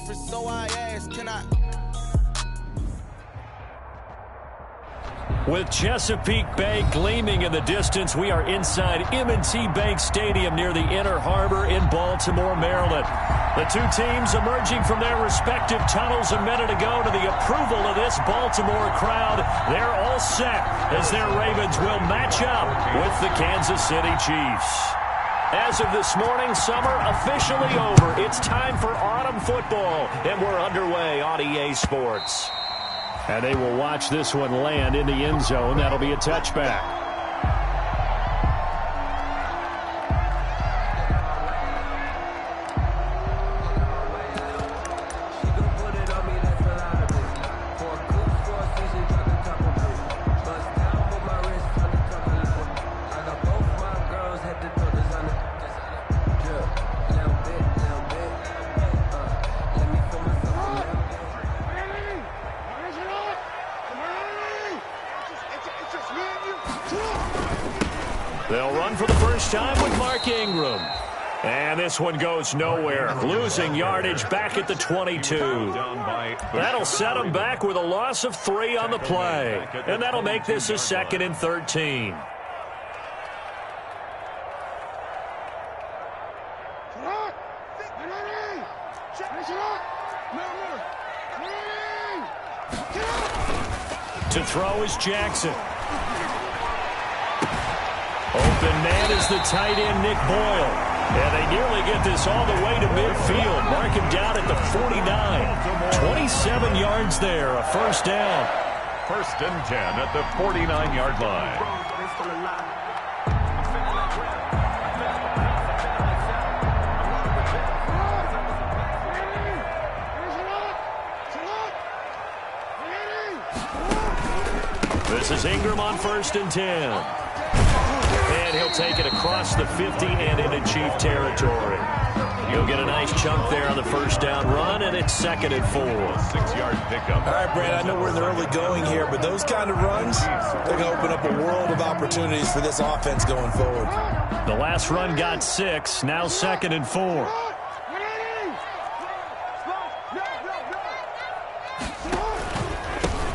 different, so I ask, can I? With Chesapeake Bay gleaming in the distance, we are inside M&T Bank Stadium near the Inner Harbor in Baltimore, Maryland. The two teams emerging from their respective tunnels a minute ago to the approval of this Baltimore crowd. They're all set as their Ravens will match up with the Kansas City Chiefs. As of this morning, summer officially over. It's time for autumn football, and we're underway on EA Sports. And they will watch this one land in the end zone. That'll be a touchback. They'll run for the first time with Mark Ingram. And this one goes nowhere. Losing yardage back at the 22. That'll set them back with a loss of 3 on the play. And that'll make this a 2nd and 13. To throw is Jackson. Open man is the tight end, Nick Boyle. And they nearly get this all the way to midfield. Mark him down at the 49. 27 yards there, a first down. 1st and 10 at the 49-yard line. This is Ingram on 1st and 10. And he'll take it across the 50 and into Chief territory. He'll get a nice chunk there on the first down run, and it's 2nd and 4. 6-yard pickup. All right, Brad, I know we're in the early going here, but those kind of runs, they're going to open up a world of opportunities for this offense going forward. The last run got 6, now 2nd and 4.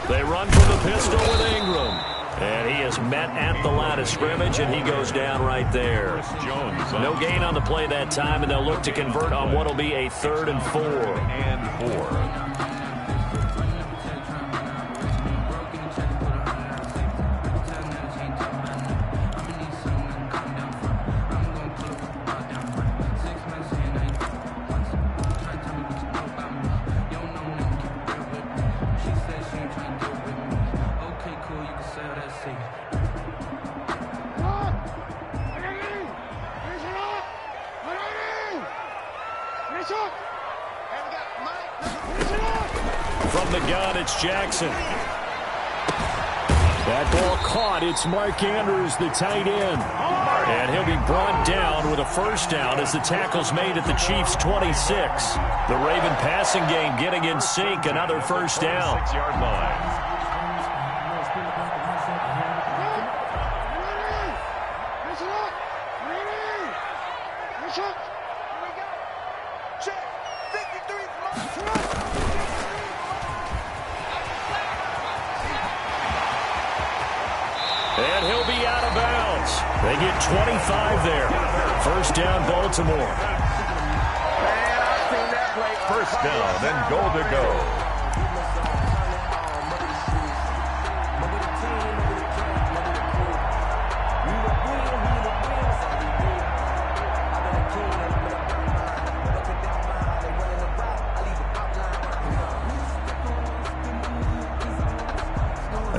They run from the pistol with Ingram. And he is met at the line of scrimmage, and he goes down right there. No gain on the play that time, and they'll look to convert on what will be a 3rd and 4. And 4. From the gun, it's Jackson. That ball caught. It's Mark Andrews, the tight end. And he'll be brought down with a first down as the tackle's made at the Chiefs' 26. The Raven passing game getting in sync. Another first down. 6-yard line. And he'll be out of bounds. They get 25 there. First down, Baltimore. Man, I've seen that play. First down and goal to go.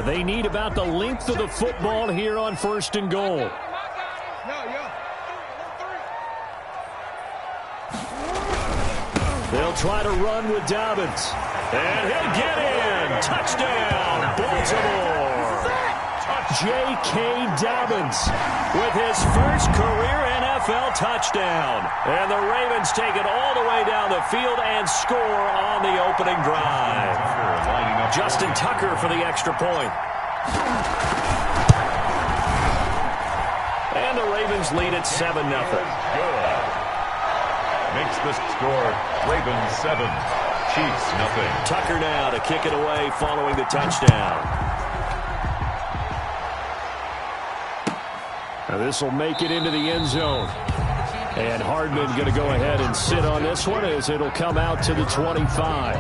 They need about the length of the football here on 1st and goal. They'll try to run with Dobbins. And he'll get in. Touchdown, Baltimore. J.K. Dobbins with his first career NFL touchdown. And the Ravens take it all the way down the field and score on the opening drive. Justin Tucker for the extra point. And the Ravens lead at 7-0. Good. Makes the score Ravens 7, Chiefs, nothing. Tucker now to kick it away following the touchdown. Now this will make it into the end zone. And Hardman going to go ahead and sit on this one as it'll come out to the 25.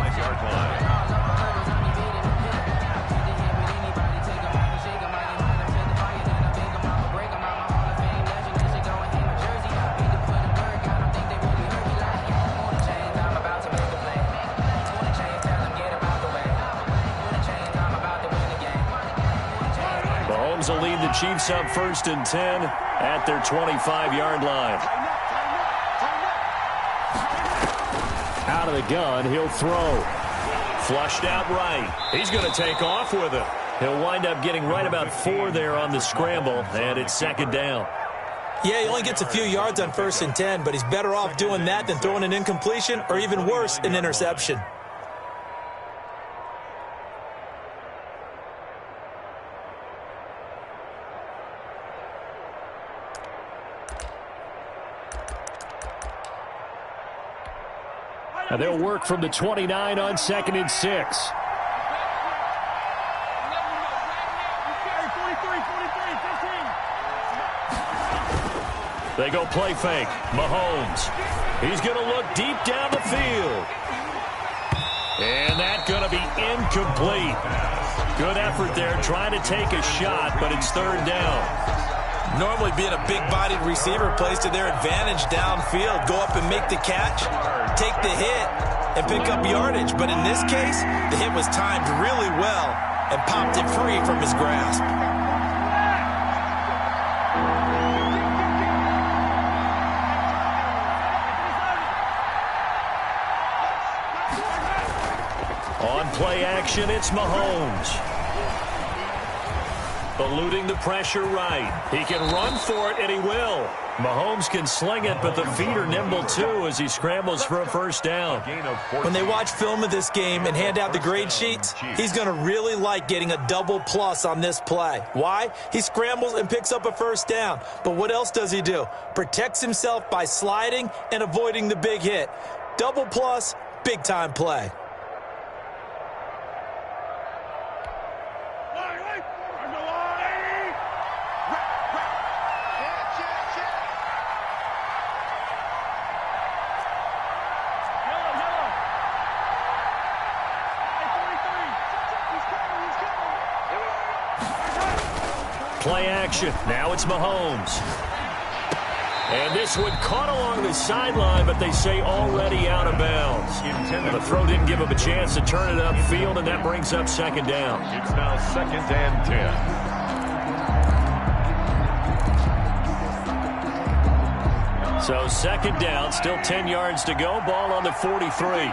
Mahomes will lead the Chiefs up 1st and 10 at their 25-yard line. Out of the gun, he'll throw. Flushed out right. He's going to take off with it. He'll wind up getting right about 4 there on the scramble, and it's 2nd down. Yeah, he only gets a few yards on 1st and 10, but he's better off doing that than throwing an incompletion or even worse, an interception. And they'll work from the 29 on 2nd and 6. They go play fake. Mahomes. He's going to look deep down the field. And that's going to be incomplete. Good effort there trying to take a shot, but it's 3rd down. Normally being a big-bodied receiver plays to their advantage downfield. Go up and make the catch, take the hit, and pick up yardage. But in this case, the hit was timed really well and popped it free from his grasp. On play action, it's Mahomes. Eluding the pressure right. He can run for it, and he will. Mahomes can sling it, but the feet are nimble, too, as he scrambles for a 1st down. When they watch film of this game and hand out the grade sheets, he's going to really like getting a double plus on this play. Why? He scrambles and picks up a 1st down. But what else does he do? Protects himself by sliding and avoiding the big hit. Double plus, big-time play. Play action. Now it's Mahomes. And this one caught along the sideline, but they say already out of bounds. The throw didn't give him a chance to turn it upfield, and that brings up 2nd down. It's now 2nd and 10. So 2nd down, still 10 yards to go. Ball on the 43.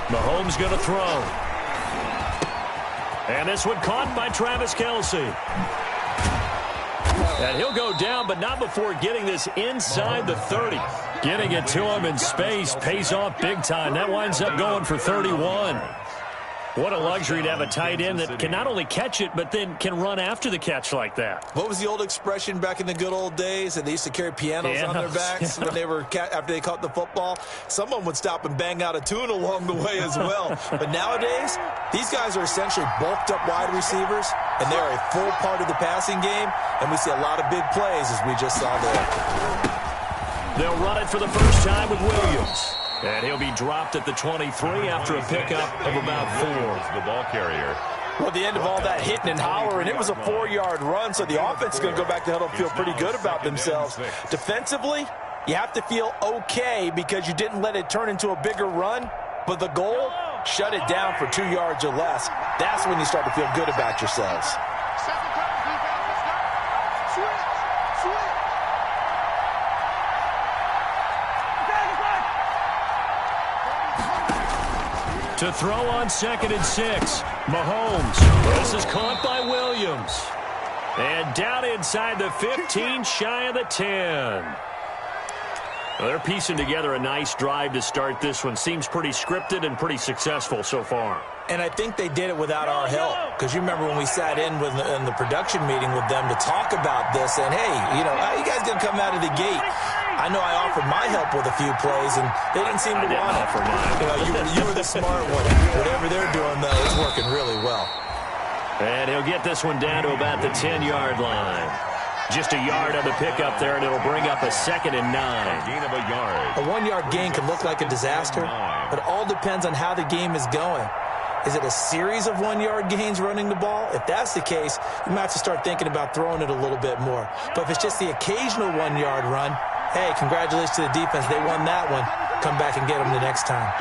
Mahomes going to throw. And this one caught by Travis Kelce. And he'll go down, but not before getting this inside the 30. Getting it to him in space pays off big time. That winds up going for 31. What a luxury to have a tight end that can not only catch it, but then can run after the catch like that. What was the old expression back in the good old days? And they used to carry pianos on their backs when they were after they caught the football. Someone would stop and bang out a tune along the way as well. But nowadays, these guys are essentially bulked up wide receivers, and they're a full part of the passing game. And we see a lot of big plays, as we just saw there. They'll run it for the first time with Williams. And he'll be dropped at the 23 after a pickup of about 4. The ball carrier. Well, at the end of all that hitting and hollering, it was a 4-yard run, so the offense is going to go back to huddle and feel pretty good about themselves. Defensively, you have to feel okay because you didn't let it turn into a bigger run, but the goal, shut it down for 2 yards or less. That's when you start to feel good about yourselves. To throw on 2nd and 6. Mahomes. This is caught by Williams. And down inside the 15, shy of the 10. Well, they're piecing together a nice drive to start this one. Seems pretty scripted and pretty successful so far. And I think they did it without our help. Because you remember when we sat in the production meeting with them to talk about this, and hey, how you guys going to come out of the gate? I know I offered my help with a few plays, and they didn't seem to want it. You were the smart one. Whatever they're doing, though, it's working really well. And he'll get this one down to about the 10-yard line. Just a yard on the pickup there, and it'll bring up a 2nd and 9. Gain of a yard. A 1-yard gain can look like a disaster, but it all depends on how the game is going. Is it a series of 1-yard gains running the ball? If that's the case, you might have to start thinking about throwing it a little bit more. But if it's just the occasional 1-yard run, hey, congratulations to the defense. They won that one. Come back and get them the next time.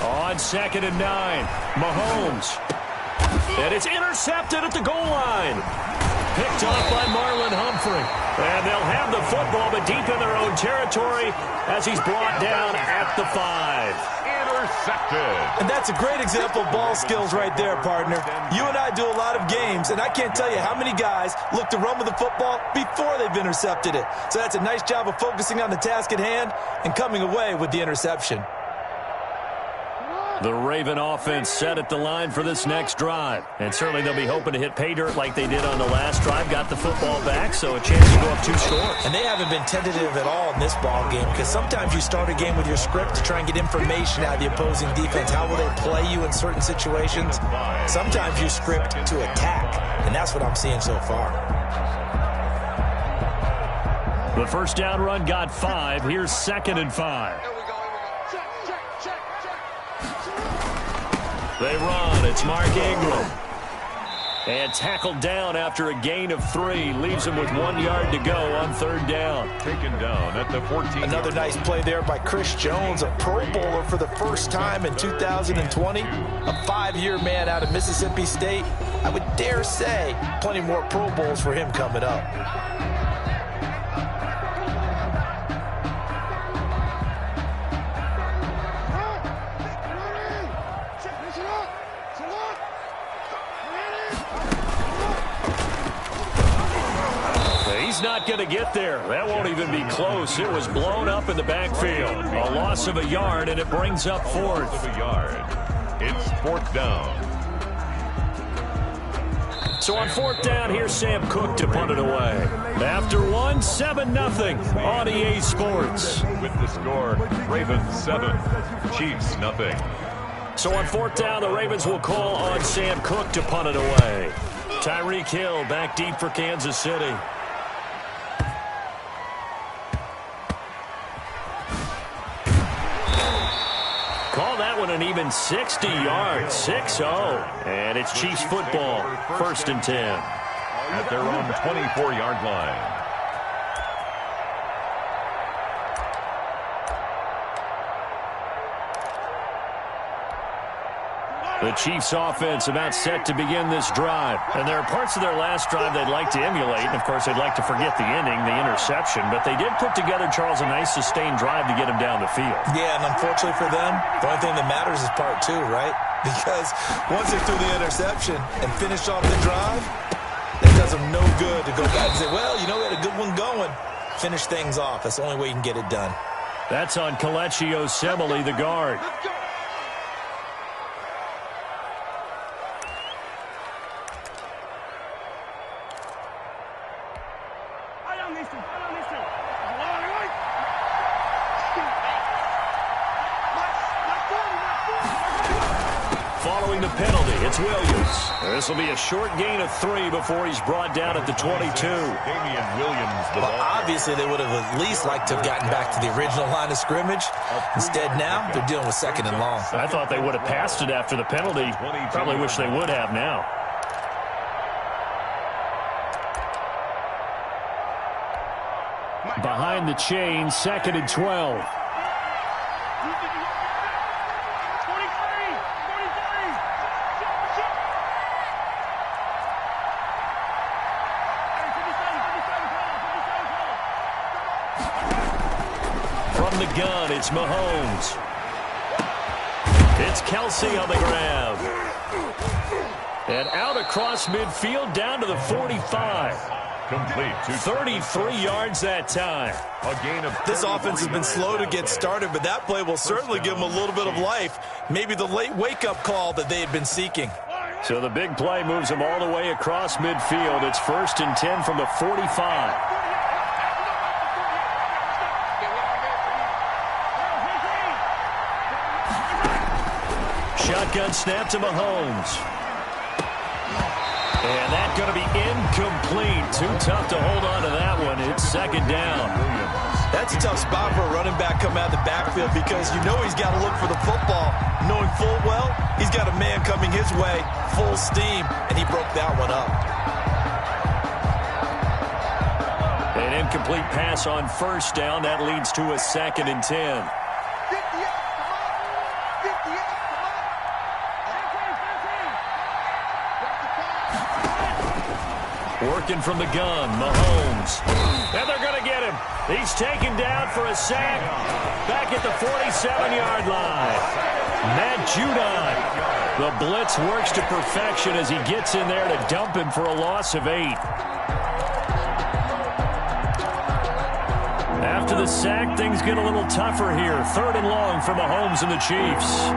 On 2nd and 9, Mahomes. And it's intercepted at the goal line. Picked off by Marlon Humphrey. And they'll have the football, but deep in their own territory as he's brought down at the 5. Intercepted. And that's a great example of ball skills right there, partner. You and I do a lot of games, and I can't tell you how many guys look to run with the football before they've intercepted it. So that's a nice job of focusing on the task at hand and coming away with the interception. The Raven offense set at the line for this next drive. And certainly they'll be hoping to hit pay dirt like they did on the last drive. Got the football back, so a chance to go up 2 scores. And they haven't been tentative at all in this ball game, because sometimes you start a game with your script to try and get information out of the opposing defense. How will they play you in certain situations? Sometimes you script to attack, and that's what I'm seeing so far. The first down run got 5. Here's 2nd and 5. They run. It's Mark Ingram. And tackled down after a gain of 3. Leaves him with 1 yard to go on 3rd down. Taken down at the 14. Another nice play there by Chris Jones, a Pro Bowler for the first time in 2020. A 5-year man out of Mississippi State. I would dare say plenty more Pro Bowls for him coming up. He's not going to get there. That won't even be close. It was blown up in the backfield. A loss of a yard, and it brings up 4th. Of a yard. It's 4th down. So on 4th down, here's Sam Cook to punt it away. After 1, 7-0 on EA Sports. With the score, Ravens 7, Chiefs 0. So on 4th down, the Ravens will call on Sam Cook to punt it away. Tyreek Hill back deep for Kansas City. Call that one an even 60 yards, 6-0. And it's Chiefs football, 1st and 10. At their own 24-yard line. The Chiefs offense about set to begin this drive. And there are parts of their last drive they'd like to emulate. And, of course, they'd like to forget the ending, the interception. But they did put together, Charles, a nice sustained drive to get him down the field. Yeah, and unfortunately for them, the only thing that matters is part 2, right? Because once they threw the interception and finished off the drive, it does them no good to go back and say, well, we had a good one going. Finish things off. That's the only way you can get it done. That's on Kelechi Osemele, the guard. Following the penalty, it's Williams. This will be a short gain of 3 before he's brought down at the 22. Damian Williams, the Well, ball. obviously, they would have at least liked to have gotten back to the original line of scrimmage. Instead, now, they're dealing with 2nd and long. I thought they would have passed it after the penalty. Probably wish they would have now. Behind the chain, 2nd and 12. the gun, it's Mahomes. It's Kelsey on the grab. And out across midfield down to the 45. Complete. 33 yards that time. A gain of This offense has been slow to get started, but that play will certainly give them a little bit of life. Maybe the late wake-up call that they had been seeking. So the big play moves them all the way across midfield. It's 1st and 10 from the 45. Shotgun snap to Mahomes. And that's going to be incomplete. Too tough to hold on to that one. It's 2nd down. That's a tough spot for a running back coming out of the backfield because you know he's got to look for the football, knowing full well he's got a man coming his way, full steam, and he broke that one up. An incomplete pass on 1st down. That leads to a 2nd and 10. Working from the gun, Mahomes. And they're going to get him. He's taken down for a sack. Back at the 47-yard line. Matt Judon. The blitz works to perfection as he gets in there to dump him for a loss of 8. After the sack, things get a little tougher here. 3rd and long for Mahomes and the Chiefs.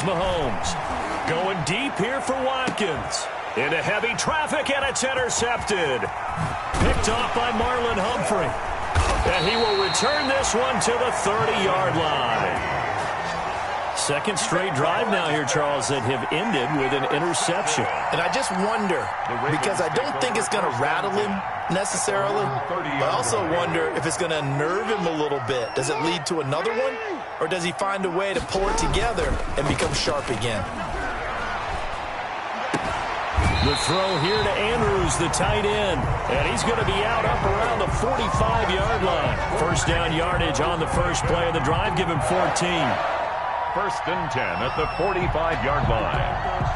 Mahomes going deep here for Watkins. Into heavy traffic, and it's intercepted. Picked off by Marlon Humphrey. And he will return this one to the 30-yard line. 2nd straight drive now here, Charles, that have ended with an interception. And I just wonder, because I don't think it's going to rattle him necessarily, but I also wonder if it's going to nerve him a little bit. Does it lead to another one? Or does he find a way to pull it together and become sharp again? The throw here to Andrews, the tight end. And he's going to be out up around the 45-yard line. 1st down yardage on the first play of the drive. Give him 14. 1st and 10 at the 45-yard line.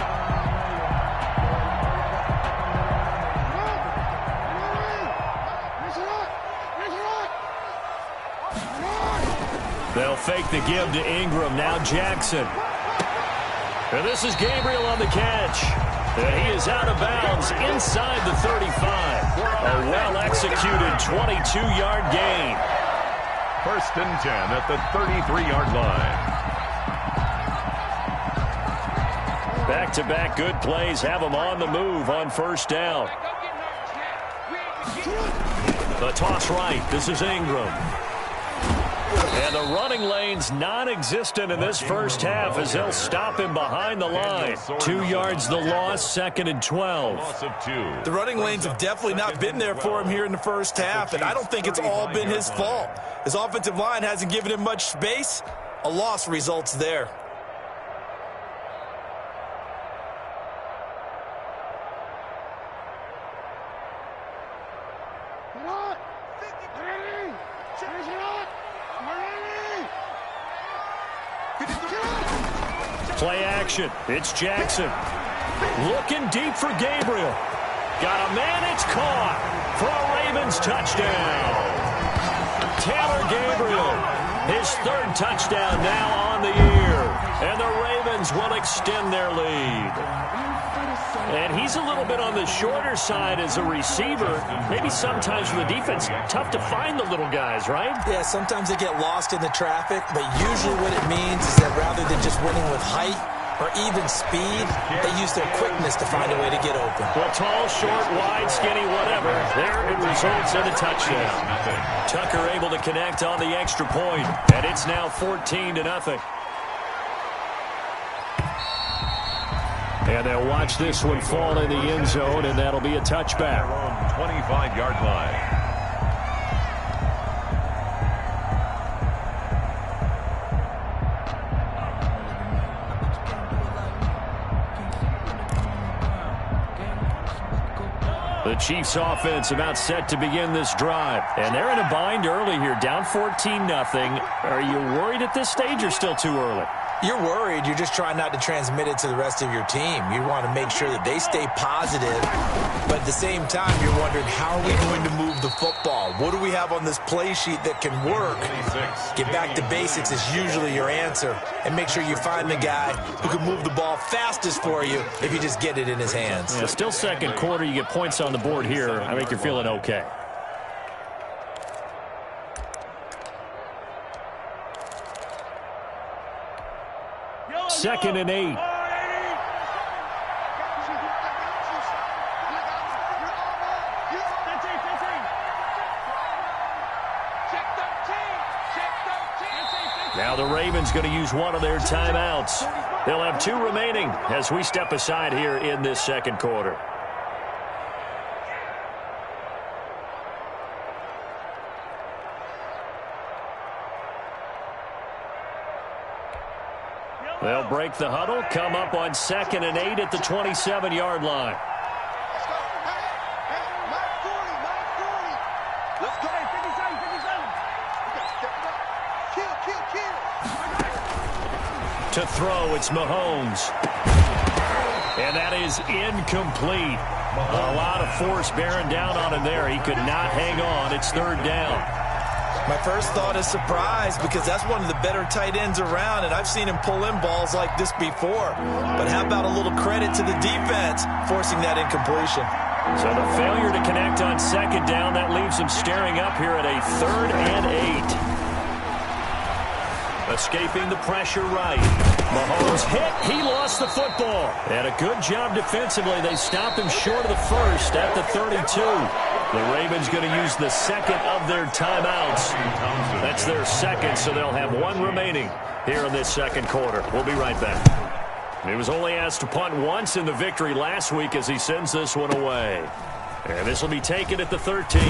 They'll fake the give to Ingram. Now Jackson. And this is Gabriel on the catch. And he is out of bounds inside the 35. A well-executed 22-yard gain. 1st and 10 at the 33-yard line. Back-to-back good plays have them on the move on 1st down. The toss right. This is Ingram. And the running lane's non-existent in this first half as they'll stop him behind the line. 2 yards the loss, 2nd and 12. The running lanes have definitely not been there for him here in the first half, and I don't think it's all been his fault. His offensive line hasn't given him much space. A loss results there. Play action. It's Jackson. Looking deep for Gabriel. Got a man. It's caught for a Ravens touchdown. Taylor Gabriel, his 3rd touchdown now on the year. And the Ravens will extend their lead. And he's a little bit on the shorter side as a receiver. Maybe sometimes for the defense, tough to find the little guys, right? Yeah, sometimes they get lost in the traffic, but usually what it means is that rather than just winning with height or even speed, they use their quickness to find a way to get open. Well, tall, short, wide, skinny, whatever. There it results in a touchdown. Tucker able to connect on the extra point, and it's now 14-0. And they'll watch this one fall in the end zone, and that'll be a touchback. 25-yard line. The Chiefs offense about set to begin this drive. And they're in a bind early here, down 14-0. Are you worried at this stage or still too early? You're worried. You're just trying not to transmit it to the rest of your team. You want to make sure that they stay positive, but at the same time, you're wondering, how are we going to move the football? What do we have on this play sheet that can work? Get back to basics is usually your answer, and make sure you find the guy who can move the ball fastest for you if you just get it in his hands. Yeah, still second quarter. You get points on the board here. I think you're feeling okay. Second and 8. Now the Ravens going to use one of their timeouts. They'll have 2 remaining as we step aside here in this second quarter. They'll break the huddle, come up on second and 8 at the 27-yard line. To throw, it's Mahomes. And that is incomplete. A lot of force bearing down on him there. He could not hang on. It's third down. My first thought is surprise, because that's one of the better tight ends around, and I've seen him pull in balls like this before. But how about a little credit to the defense forcing that incompletion? So the failure to connect on second down, that leaves him staring up here at a 3rd and 8. Escaping the pressure right. Mahomes hit. He lost the football. And a good job defensively. They stopped him short of the first at the 32. The Ravens going to use the second of their timeouts. That's their second, so they'll have 1 remaining here in this second quarter. We'll be right back. He was only asked to punt once in the victory last week as he sends this one away. And this will be taken at the 13.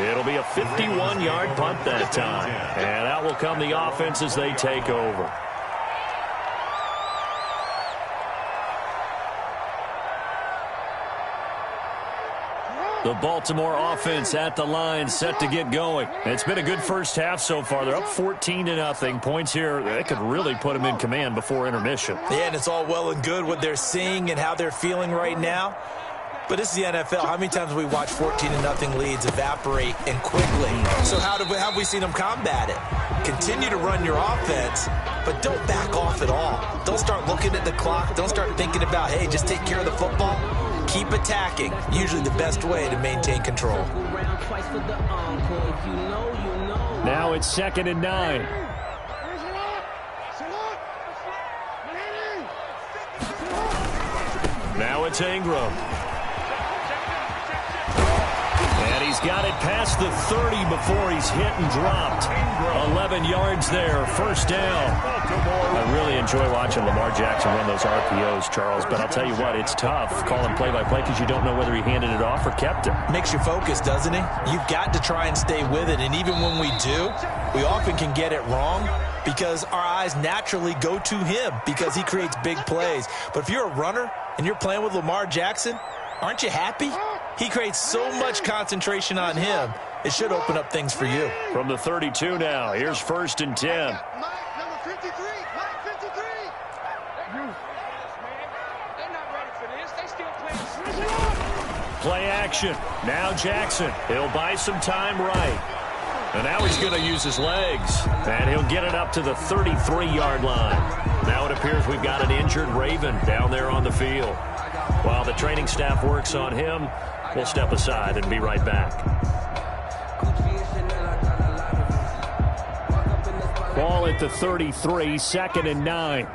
It'll be a 51-yard punt that time. And out will come the offense as they take over. The Baltimore offense at the line, set to get going. It's been a good first half so far. They're up 14-0. Points here, they could really put them in command before intermission. Yeah, and it's all well and good what they're seeing and how they're feeling right now. But this is the NFL. How many times have we watched 14-0 leads evaporate and quickly? So how have we seen them combat it? Continue to run your offense, but don't back off at all. Don't start looking at the clock. Don't start thinking about, hey, just take care of the football. Keep attacking. Usually the best way to maintain control. Now it's 2nd and 9. Now it's Ingram. And he's got it past the 30 before he's hit and dropped. 11 yards there, first down. I really enjoy watching Lamar Jackson run those RPOs, Charles, but I'll tell you what, it's tough calling play-by-play because you don't know whether he handed it off or kept it. Makes you focus, doesn't it? You've got to try and stay with it, and even when we do, we often can get it wrong because our eyes naturally go to him because he creates big plays. But if you're a runner and you're playing with Lamar Jackson, aren't you happy? He creates so much concentration on him. It should open up things for you. From the 32 now, here's 1st and 10. Play action. Now Jackson. He'll buy some time right. And now he's going to use his legs. And he'll get it up to the 33-yard line. Now it appears we've got an injured Raven down there on the field. While the training staff works on him, we'll step aside and be right back. Ball at the 33, 2nd and 9.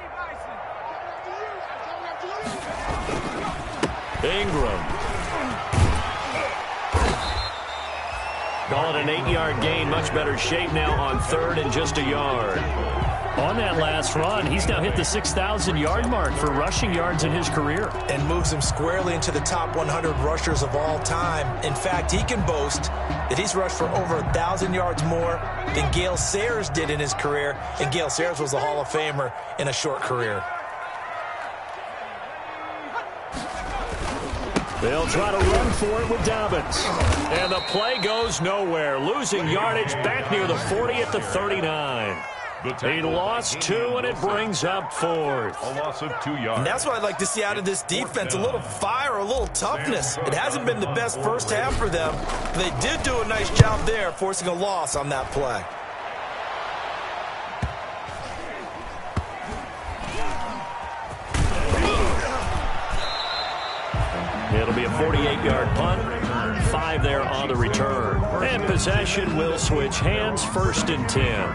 Ingram. Call it an 8-yard gain. Much better shape now on 3rd and just a yard. On that last run, he's now hit the 6,000-yard mark for rushing yards in his career. And moves him squarely into the top 100 rushers of all time. In fact, he can boast that he's rushed for over 1,000 yards more than Gale Sayers did in his career. And Gale Sayers was a Hall of Famer in a short career. They'll try to run for it with Dobbins. And the play goes nowhere. Losing yardage back near the 40 at the 39. He lost 2, and it brings up 4th. A loss of 2 yards. And that's what I'd like to see out of this defense, a little fire, a little toughness. It hasn't been the best first half for them. They did do a nice job there, forcing a loss on that play. It'll be a 48-yard punt, 5 there on the return. And possession will switch hands, 1st and 10.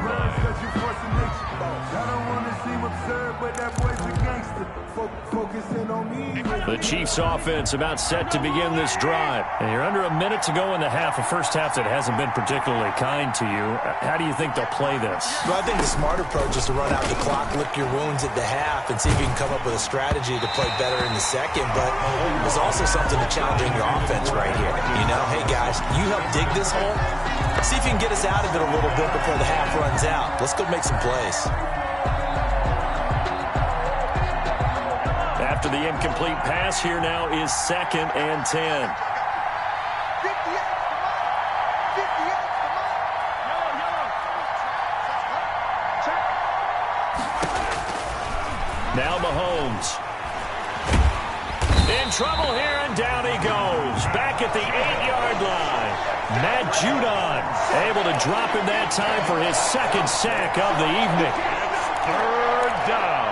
The Chiefs offense about set to begin this drive. And you're under a minute to go in the half, a first half that hasn't been particularly kind to you. How do you think they'll play this? Well, I think the smart approach is to run out the clock, lick your wounds at the half, and see if you can come up with a strategy to play better in the second. But there's also something to challenging your offense right here. You know, hey, guys, you help dig this hole. See if you can get us out of it a little bit before the half runs out. Let's go make some plays. After the incomplete pass, here now is 2nd and 10. Now Mahomes. In trouble here, and down he goes. Back at the 8-yard line. Matt Judon able to drop him that time for his 2nd sack of the evening. 3rd down.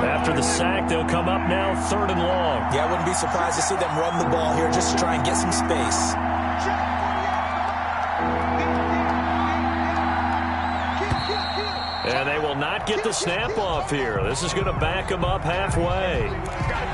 After the sack, they'll come up now 3rd and long. Yeah, I wouldn't be surprised to see them run the ball here just to try and get some space. And they will not get the snap off here. This is going to back him up halfway.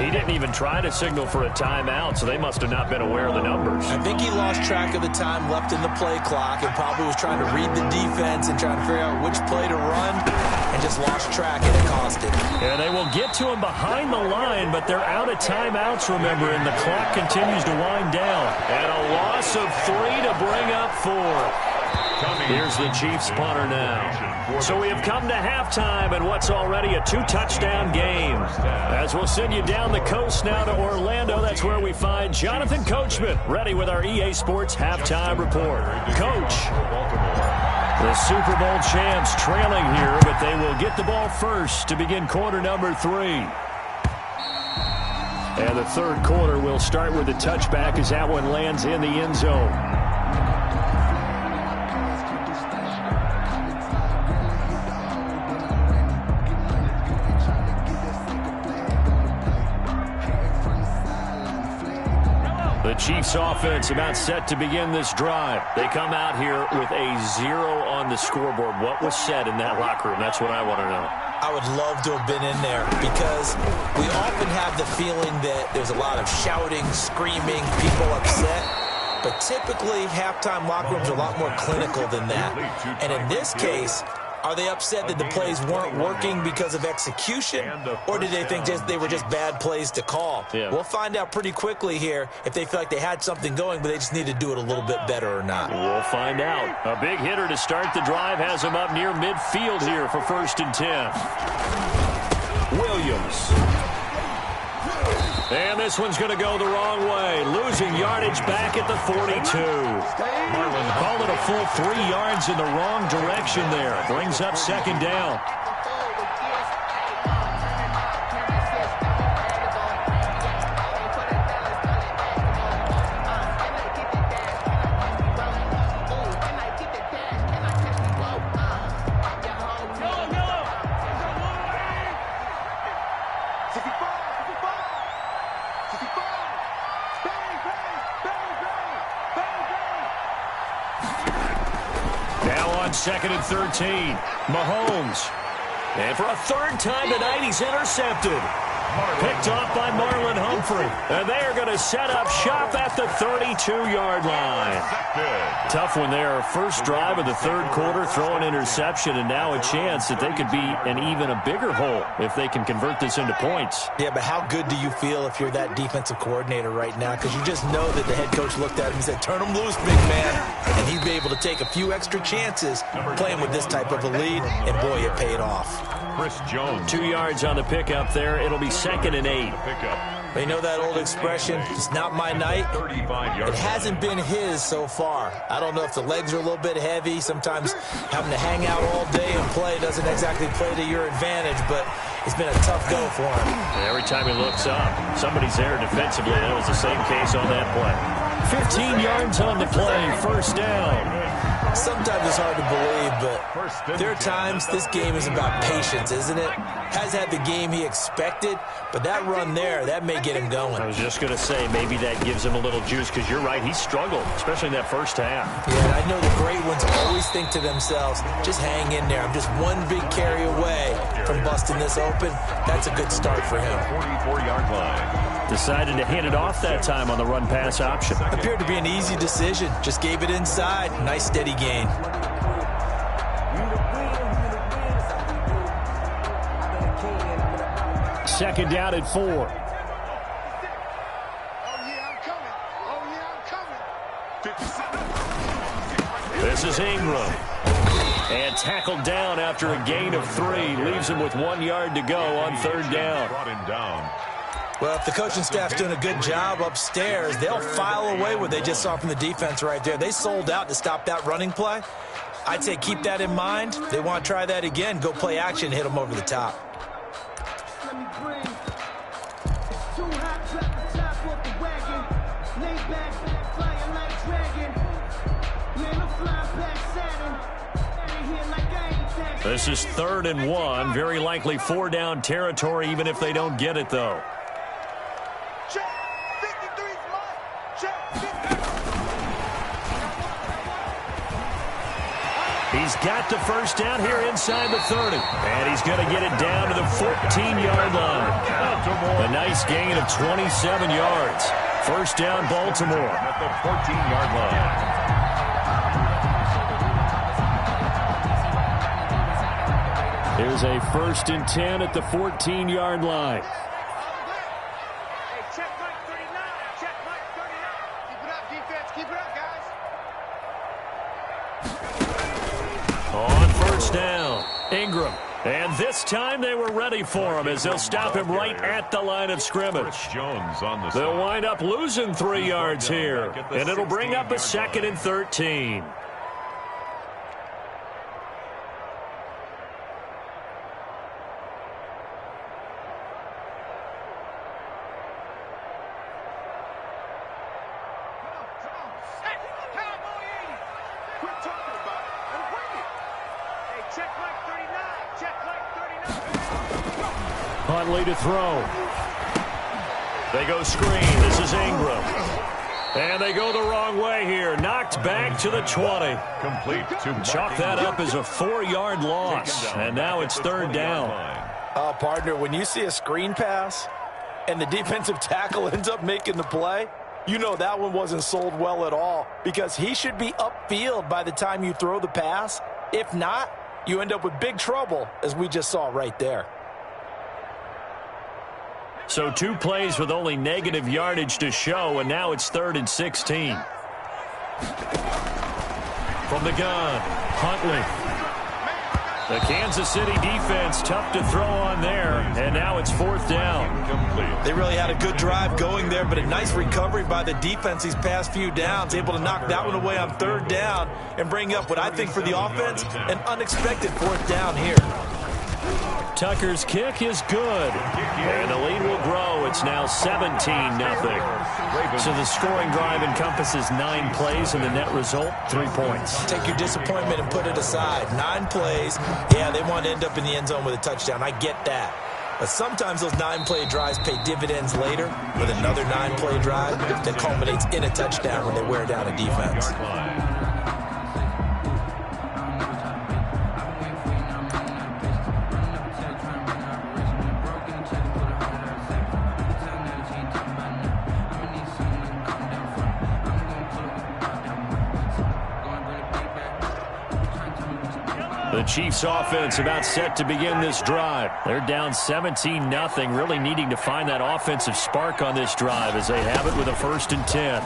He didn't even try to signal for a timeout, so they must have not been aware of the numbers. I think he lost track of the time left in the play clock and probably was trying to read the defense and trying to figure out which play to run and just lost track, and it cost him. And they will get to him behind the line, but they're out of timeouts, remember, and the clock continues to wind down. And a loss of 3 to bring up 4. Here's the Chiefs punter now. So we have come to halftime in what's already a 2-touchdown game. As we'll send you down the coast now to Orlando, that's where we find Jonathan Coachman, ready with our EA Sports halftime report. Coach, the Super Bowl champs trailing here, but they will get the ball first to begin quarter number 3. And the 3rd quarter will start with a touchback as that one lands in the end zone. The Chiefs offense about set to begin this drive. They come out here with a 0 on the scoreboard. What was said in that locker room? That's what I want to know. I would love to have been in there because we often have the feeling that there's a lot of shouting, screaming, people upset. But typically, halftime locker rooms are a lot more clinical than that. And in this case, are they upset that the plays weren't working because of execution, or did they think they were just bad plays to call? Yeah. We'll find out pretty quickly here if they feel like they had something going, but they just need to do it a little bit better or not. We'll find out. A big hitter to start the drive has him up near midfield here for 1st and 10. Williams. And this one's going to go the wrong way. Losing yardage back at the 42. Called it a full 3 yards in the wrong direction there. Brings up 2nd down. Now on 2nd and 13. Mahomes. And for a 3rd time tonight, he's intercepted. Picked off by Marlon Humphrey. And they are going to set up shop at the 32-yard line. Tough one there. First drive of the third quarter, throw an interception, and now a chance that they could be an even a bigger hole if they can convert this into points. Yeah, but how good do you feel if you're that defensive coordinator right now? Because you just know that the head coach looked at him and said, turn him loose, big man. And he'd be able to take a few extra chances playing with this type of a lead, and boy, it paid off. Chris Jones. 2 yards on the pickup there. It'll be 2nd and 8. They know that old expression, it's not my night. It hasn't been his so far. I don't know if the legs are a little bit heavy. Sometimes having to hang out all day and play doesn't exactly play to your advantage, but it's been a tough go for him. Every time he looks up, somebody's there defensively. That was the same case on that play. 15 yards on the play, first down. Sometimes it's hard to believe, but there are times this game is about patience, isn't it? Has had the game he expected, but that run there, that may get him going. I was just going to say, maybe that gives him a little juice, because you're right, he struggled, especially in that first half. Yeah, and I know the great ones always think to themselves, just hang in there. I'm just one big carry away from busting this open. That's a good start for him. 44-yard line. Decided to hand it off that time on the run-pass option. Appeared to be an easy decision. Just gave it inside. Nice steady gain. Second down at 4. This is Ingram. And tackled down after a gain of 3. Leaves him with 1 yard to go on third down. Brought him down. Well, if the coaching staff's doing a good job upstairs, they'll file away what they just saw from the defense right there. They sold out to stop that running play. I'd say keep that in mind. They want to try that again. Go play action, hit them over the top. This is 3rd and 1. Very likely 4-down territory, even if they don't get it, though. He's got the first down here inside the 30. And he's going to get it down to the 14-yard line. A nice gain of 27 yards. First down, Baltimore. At the 14-yard line. Here's a 1st and 10 at the 14-yard line. On first down, Ingram. And this time they were ready for him as they'll stop him right at the line of scrimmage. Jones on the They'll wind up losing 3 yards here, and it'll bring up a 2nd and 13. Huntley to throw. They go screen. This is Ingram. And they go the wrong way here. Knocked back to the 20. Complete to Chalk that up as a 4-yard loss. And now it's 3rd down. Partner, when you see a screen pass and the defensive tackle ends up making the play, you know that one wasn't sold well at all, because he should be upfield by the time you throw the pass. If not, you end up with big trouble, as we just saw right there. So 2 plays with only negative yardage to show, and now it's 3rd and 16. From the gun, Huntley. The Kansas City defense tough to throw on there, and now it's 4th down. They really had a good drive going there, but a nice recovery by the defense these past few downs, able to knock that one away on 3rd down and bring up what I think for the offense, an unexpected 4th down here. Tucker's kick is good, and the lead will grow. It's now 17-0. So the scoring drive encompasses 9 plays, and the net result, 3 points. Take your disappointment and put it aside. 9 plays, yeah, they want to end up in the end zone with a touchdown. I get that. But sometimes those 9-play drives pay dividends later with another 9-play drive that culminates in a touchdown when they wear down a defense. The Chiefs offense about set to begin this drive. They're down 17-0, really needing to find that offensive spark on this drive as they have it with a 1st and 10.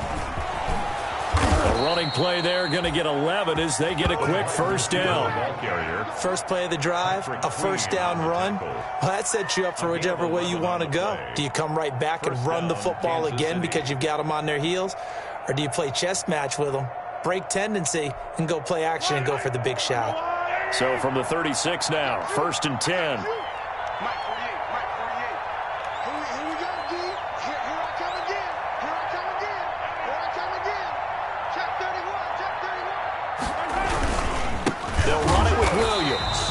A running play there, going to get 11 as they get a quick 1st down. First play of the drive, a 1st down run. Well, that sets you up for whichever way you want to go. Do you come right back and run the football again because you've got them on their heels? Or do you play chess match with them, break tendency, and go play action and go for the big shot? So from the 36 now, 1st and 10. They'll run it with Williams.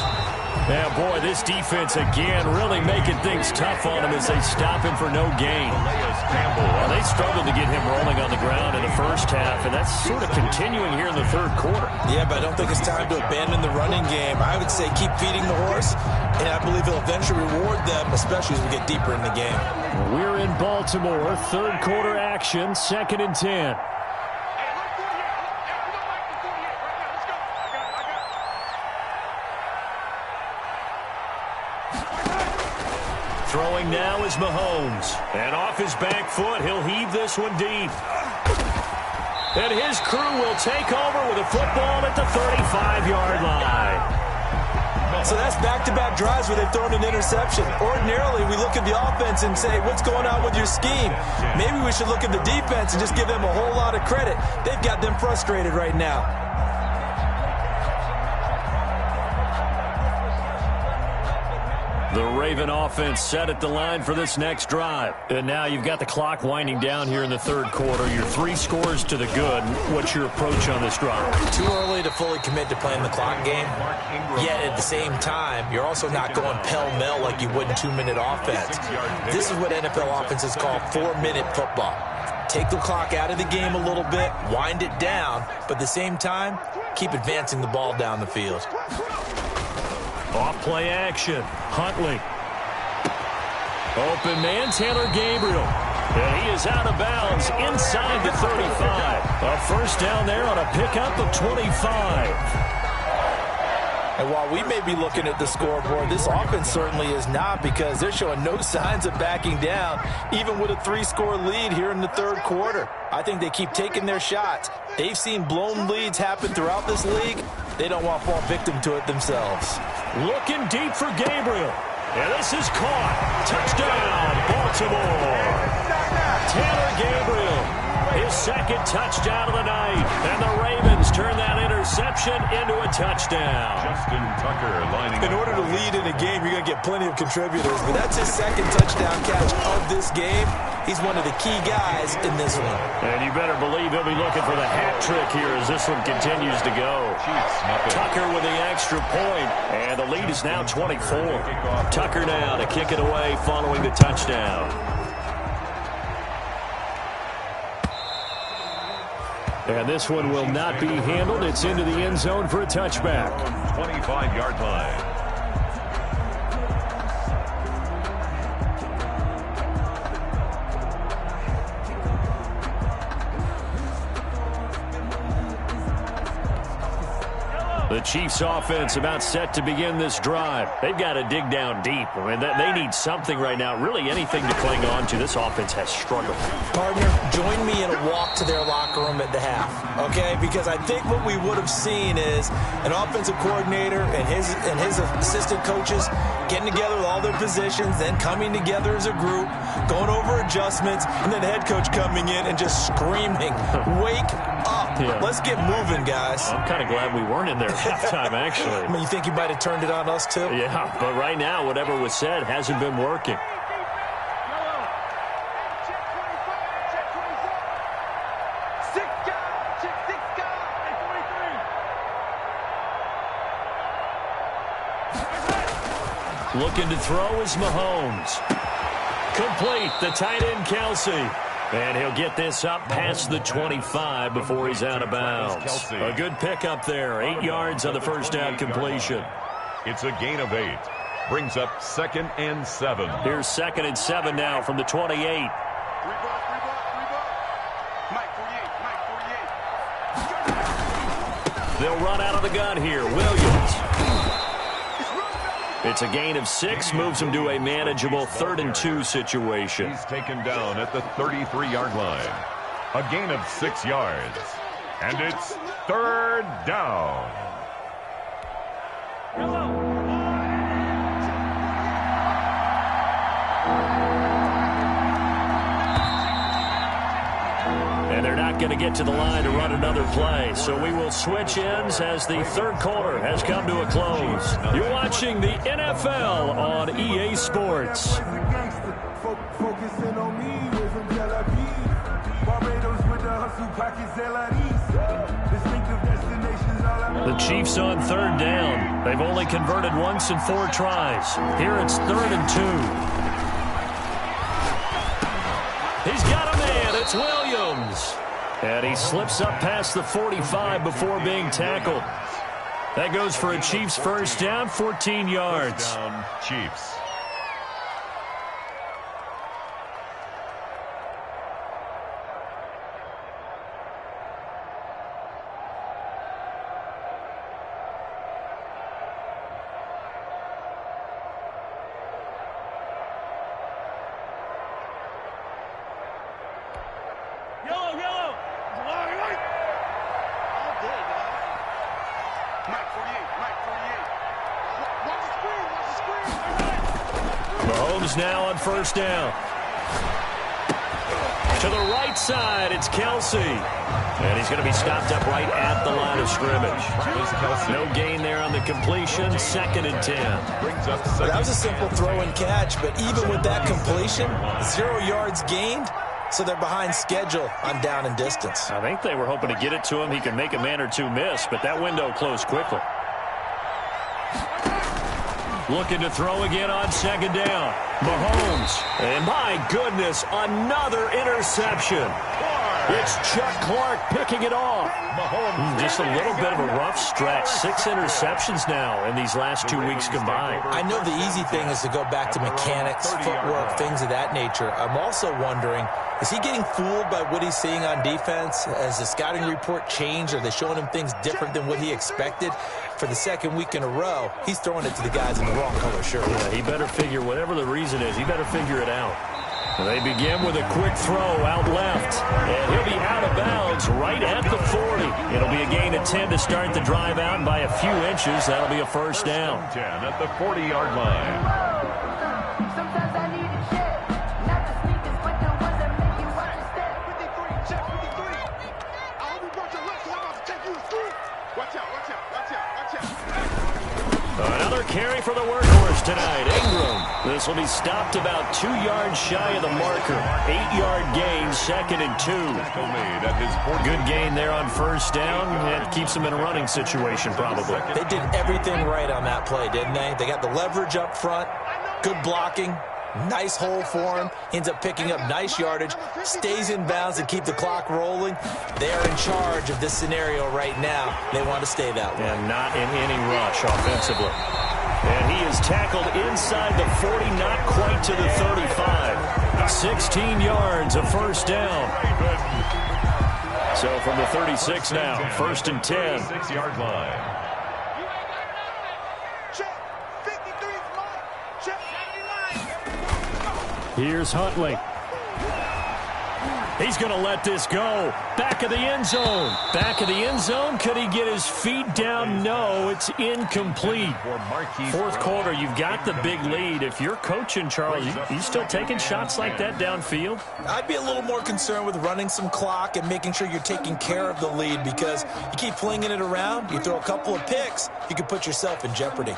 Now, boy, this defense again really making things tough on him as they stop him for no gain. Well, they struggled to get him rolling on the ground in the first half, and that's sort of continuing here in the 3rd quarter. Yeah, but I don't think it's time to abandon the running game. I would say keep feeding the horse, and I believe it'll eventually reward them, especially as we get deeper in the game. We're in Baltimore, 3rd quarter action, 2nd and 10. Throwing now is Mahomes. And off his back foot, he'll heave this one deep. And his crew will take over with a football at the 35-yard line. So that's back-to-back drives where they've thrown an interception. Ordinarily, we look at the offense and say, what's going on with your scheme? Maybe we should look at the defense and just give them a whole lot of credit. They've got them frustrated right now. The Raven offense set at the line for this next drive. And now you've got the clock winding down here in the 3rd quarter. You're 3 scores to the good. What's your approach on this drive? Too early to fully commit to playing the clock game. Yet at the same time, you're also not going pell-mell like you would in 2-minute offense. This is what NFL offenses call 4-minute football. Take the clock out of the game a little bit, wind it down, but at the same time, keep advancing the ball down the field. Off play action. Huntley. Open man, Taylor Gabriel. And he is out of bounds inside the 35. A 1st down there on a pickup of 25. And while we may be looking at the scoreboard, this offense certainly is not, because they're showing no signs of backing down, even with a 3-score lead here in the 3rd quarter. I think they keep taking their shots. They've seen blown leads happen throughout this league. They don't want to fall victim to it themselves. Looking deep for Gabriel. And this is caught. Touchdown, Baltimore. Taylor Gabriel, his 2nd touchdown of the night. And the Ravens turn that interception into a touchdown. Justin Tucker lining In order to lead in a game, you're going to get plenty of contributors. But that's his 2nd touchdown catch of this game. He's one of the key guys in this one. And you better believe he'll be looking for the hat trick here as this one continues to go. Tucker with the extra point, and the lead is now 24. Tucker now to kick it away following the touchdown. And this one will not be handled. It's into the end zone for a touchback. 25-yard line. The Chiefs offense about set to begin this drive. They've got to dig down deep. I mean, they need something right now, really anything to cling on to. This offense has struggled. Partner, join me in a walk to their locker room at the half, okay? Because I think what we would have seen is an offensive coordinator and his assistant coaches getting together with all their positions, then coming together as a group, going over adjustments, and then the head coach coming in and just screaming, wake up. Yeah. Let's get moving, guys. I'm kind of glad we weren't in there at halftime, actually. I mean, you think you might have turned it on us, too? Yeah, but right now, whatever was said hasn't been working. Looking to throw is Mahomes. Complete, the tight end, Kelsey. And he'll get this up past the 25 before he's out of bounds. A good pickup there. 8 yards on the 1st down completion. It's a gain of 8. Brings up 2nd and 7. Here's 2nd and 7 now from the 28. They'll run out of the gun here. Williams. It's a gain of 6, moves them to a manageable 3rd and 2 situation. He's taken down at the 33-yard line. A gain of 6 yards. And it's 3rd down. And they're not going to get to the line to run another play. So we will switch ends as the 3rd quarter has come to a close. You're watching the NFL on EA Sports. The Chiefs on 3rd down. They've only converted once in 4 tries. Here it's 3rd and 2. He's got a man. It's Williams. And he slips up past the 45 before being tackled. That goes for a Chiefs first down, 14 yards. First down, Chiefs. Mahomes now on first down. To the right side, it's Kelsey. And he's going to be stopped up right at the line of scrimmage. No gain there on the completion, 2nd and 10. That was a simple throw and catch, but even with that completion, 0 yards gained, so they're behind schedule on down and distance. I think they were hoping to get it to him. He can make a man or two miss, but that window closed quickly. Looking to throw again on 2nd down. Mahomes. And my goodness, another interception. It's Chuck Clark picking it off. Just a little bit of a rough stretch. 6 interceptions now in these last 2 weeks combined. I know the easy thing is to go back to mechanics, footwork, things of that nature. I'm also wondering, is he getting fooled by what he's seeing on defense? Has the scouting report changed? Are they showing him things different than what he expected? For the 2nd week in a row, he's throwing it to the guys in the wrong color shirt. Yeah, he better figure, whatever the reason is, he better figure it out. They begin with a quick throw out left. And he'll be out of bounds right at the 40. It'll be a gain of 10 to start the drive out by a few inches. That'll be a first down. 10 at the 40-yard line. Another carry for the workhorse tonight, Ingram. This will be stopped about 2 yards shy of the marker. 8-yard gain, 2nd and 2. Good gain there on first down. It keeps him in a running situation, probably. They did everything right on that play, didn't they? They got the leverage up front, good blocking, nice hole for him, ends up picking up nice yardage, stays in bounds and keep the clock rolling. They're in charge of this scenario right now. They want to stay that way. And not in any rush offensively. And he is tackled inside the 40, not quite to the 35. 16 yards, a first down. So from the 36 now, 1st and 10. 6-yard line. Here's Huntley. He's going to let this go. Back of the end zone. Back of the end zone. Could he get his feet down? No, it's incomplete. 4th quarter, you've got the big lead. If you're coaching, Charles, you still taking shots like that downfield? I'd be a little more concerned with running some clock and making sure you're taking care of the lead, because you keep flinging it around, you throw a couple of picks, you can put yourself in jeopardy.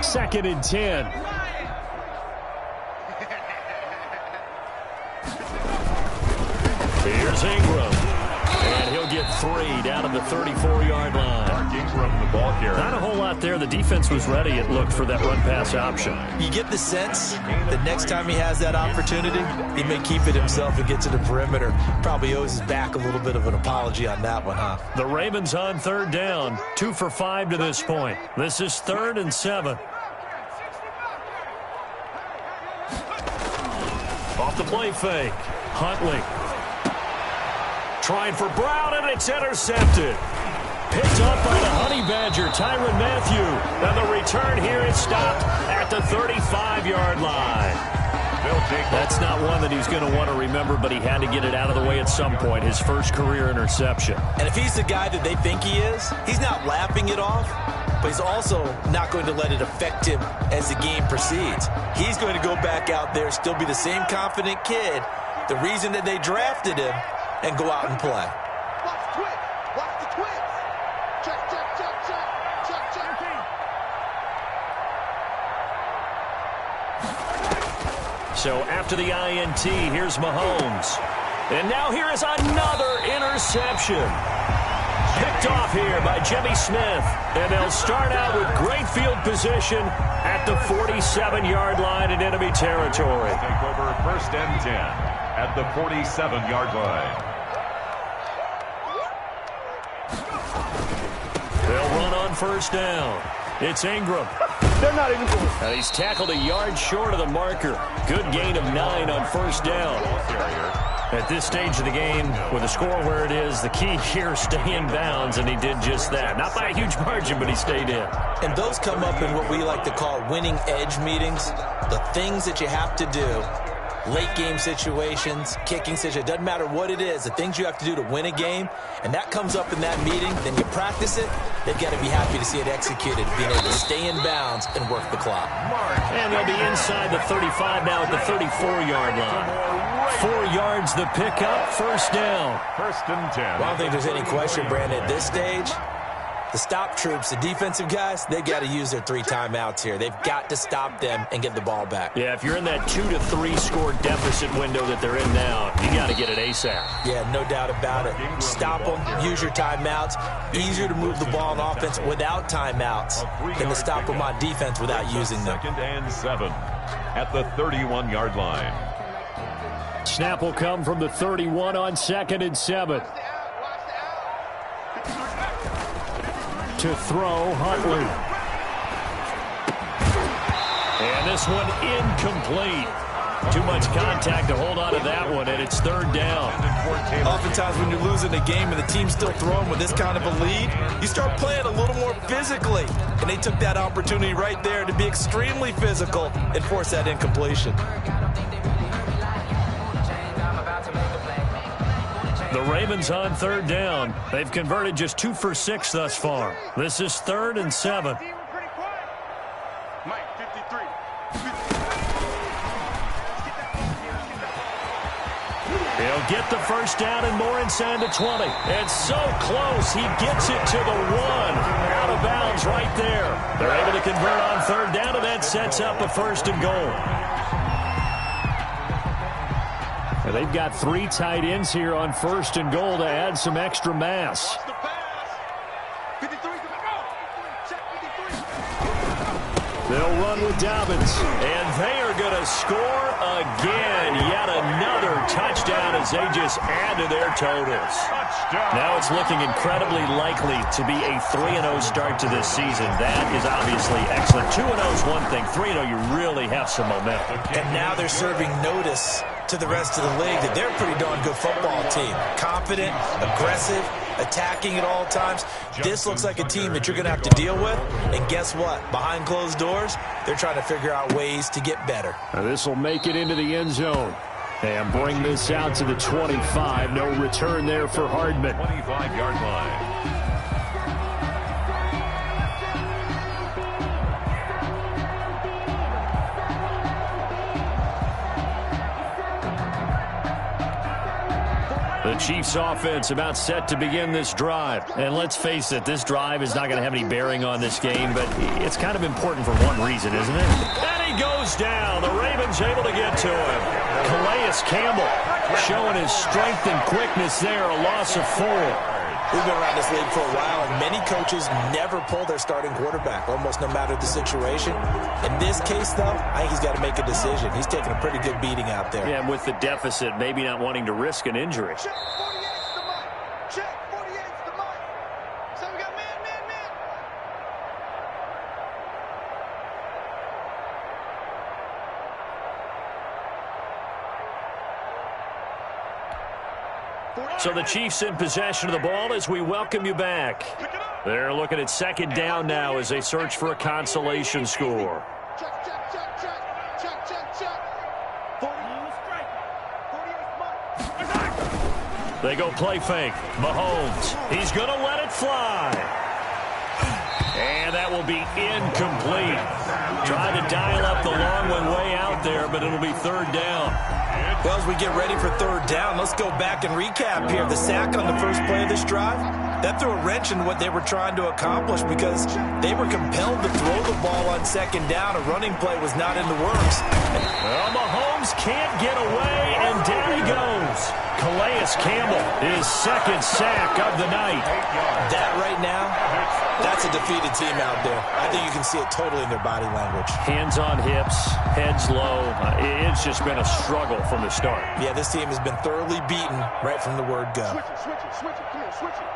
2nd and 10. Here's Ingram. And he'll get 3 down at the 34-yard line. Ingram, the ball carrier. Not a whole lot there. The defense was ready, it looked, for that run-pass option. You get the sense that next time he has that opportunity, he may keep it himself and get to the perimeter. Probably owes his back a little bit of an apology on that one, huh? The Ravens on 3rd down. 2 for 5 to this point. This is 3rd and 7. Off the play fake. Huntley. Trying for Brown, and it's intercepted. Picked up by the Honey Badger, Tyrann Mathieu. And the return here is stopped at the 35-yard line. That's not one that he's going to want to remember, but he had to get it out of the way at some point, his first career interception. And if he's the guy that they think he is, he's not laughing it off, but he's also not going to let it affect him as the game proceeds. He's going to go back out there, still be the same confident kid, the reason that they drafted him, and go out and play. Watch the twitch. Watch the twitch. Check, check, check, check. Check, check. So after the INT, here's Mahomes. And now here is another interception. Picked off here by Jimmy Smith. And they'll start out with great field position at the 47-yard line in enemy territory. Take over 1st and 10 at the 47-yard line. They'll run on 1st down. It's Ingram. They're not even going. And he's tackled a yard short of the marker. Good gain of 9 on 1st down. At this stage of the game, with the score where it is, the key here is stay in bounds, and he did just that. Not by a huge margin, but he stayed in. And those come up in what we like to call winning edge meetings. The things that you have to do, late game situations, kicking situations, doesn't matter what it is, the things you have to do to win a game, and that comes up in that meeting, then you practice it, they've got to be happy to see it executed, being able to stay in bounds and work the clock. And they'll be inside the 35 now at the 34-yard line. 4 yards the pickup, 1st down. 1st and 10. Well, I don't think there's any question, Brandon, at this stage, the stop troops, the defensive guys, they got to use their 3 timeouts here. They've got to stop them and get the ball back. Yeah, if you're in that 2 to 3 score deficit window that they're in now, you got to get it ASAP. Yeah, no doubt about it. Stop them, use your timeouts. Easier to move the ball on offense without timeouts than to stop them on defense without using them. 2nd and 7 at the 31-yard line. Snap will come from the 31 on 2nd and 7. To throw, Huntley. And this one incomplete. Too much contact to hold on to that one, and it's 3rd down. Oftentimes when you're losing a game and the team's still throwing with this kind of a lead, you start playing a little more physically. And they took that opportunity right there to be extremely physical and force that incompletion. The Ravens on 3rd down. They've converted just 2 for 6 thus far. This is 3rd and 7. Mike, 53. He'll get the 1st down and more inside the 20. And so close, he gets it to the 1. Out of bounds right there. They're able to convert on 3rd down, and that sets up a 1st and goal. And they've got 3 tight ends here on 1st and goal to add some extra mass. The pass. 53. They'll run with Dobbins. And they are going to score again. Yet another touchdown as they just add to their totals. Now it's looking incredibly likely to be a 3-0 start to this season. That is obviously excellent. 2-0 is one thing. 3-0, you really have some momentum. And now they're serving notice to the rest of the league that they're a pretty darn good football team. Confident, aggressive, attacking at all times. This looks like a team that you're going to have to deal with. And guess what? Behind closed doors, they're trying to figure out ways to get better. Now this will make it into the end zone. And bring this out to the 25. No return there for Hardman. 25-yard line. The Chiefs offense about set to begin this drive. And let's face it, this drive is not going to have any bearing on this game, but it's kind of important for one reason, isn't it? And he goes down. The Ravens able to get to him. Calais Campbell showing his strength and quickness there, a loss of 4. We've been around this league for a while, and many coaches never pull their starting quarterback, almost no matter the situation. In this case, though, I think he's got to make a decision. He's taking a pretty good beating out there. Yeah, and with the deficit, maybe not wanting to risk an injury. Check 48's the mic. Check 48's the mic. So we got man. So the Chiefs in possession of the ball as we welcome you back. They're looking at second down now as they search for a consolation score. Check, check, check, check. Check, check, check. 40. They go play fake. Mahomes. He's going to let it fly. And that will be incomplete. Trying to dial up the long one way out there, but it'll be third down. Well, as we get ready for third down, let's go back and recap here. The sack on the first play of this drive, that threw a wrench in what they were trying to accomplish because they were compelled to throw the ball on second down. A running play was not in the works. Well, Mahomes can't get away, and down he goes. Calais Campbell, his second sack of the night. That right now, that's a defeated team out there. I think you can see it totally in their body language. Hands on hips, heads low. It's just been a struggle from the start. Yeah, this team has been thoroughly beaten right from the word go. Switch it, switch it, switch it, clear, switch it.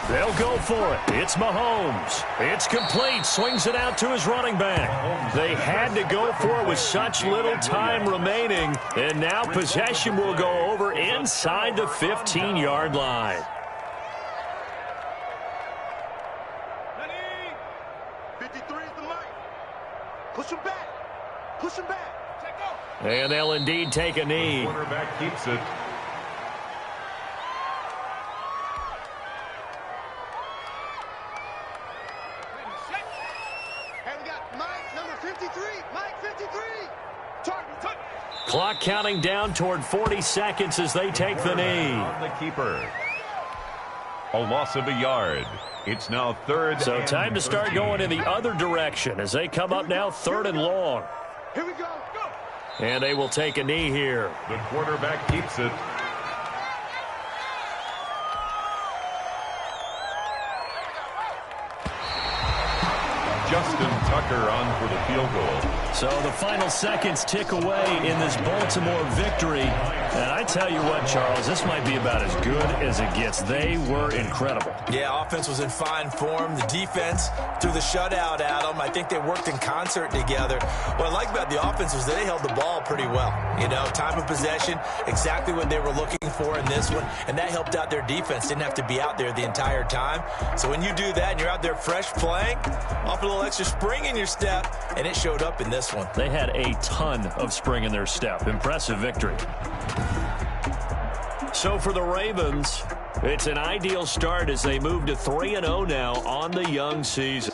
They'll go for it. It's Mahomes. It's complete. Swings it out to his running back. They had to go for it with such little time remaining. And now possession will go over inside the 15-yard line. 53 is the mic. Push him back. Push him back. Take go. And they'll indeed take a knee. Quarterback keeps it. Number 53, Mike 53. Target. Clock counting down toward 40 seconds as they take the knee. On the keeper. A loss of a yard. It's now third. So time to start going in the other direction as they come up now third and long. Here we go. Go. And they will take a knee here. The quarterback keeps it. Justin Tucker on for the field goal. So the final seconds tick away in this Baltimore victory. And I tell you what, Charles, this might be about as good as it gets. They were incredible. Yeah, offense was in fine form. The defense threw the shutout at them. I think they worked in concert together. What I like about the offense was they held the ball pretty well. You know, time of possession, exactly what they were looking for in this one. And that helped out their defense. Didn't have to be out there the entire time. So when you do that and you're out there fresh playing, off a little extra spring in your step, and it showed up in this one. They had a ton of spring in their step. Impressive victory. So for the Ravens, it's an ideal start as they move to 3-0 now on the young season.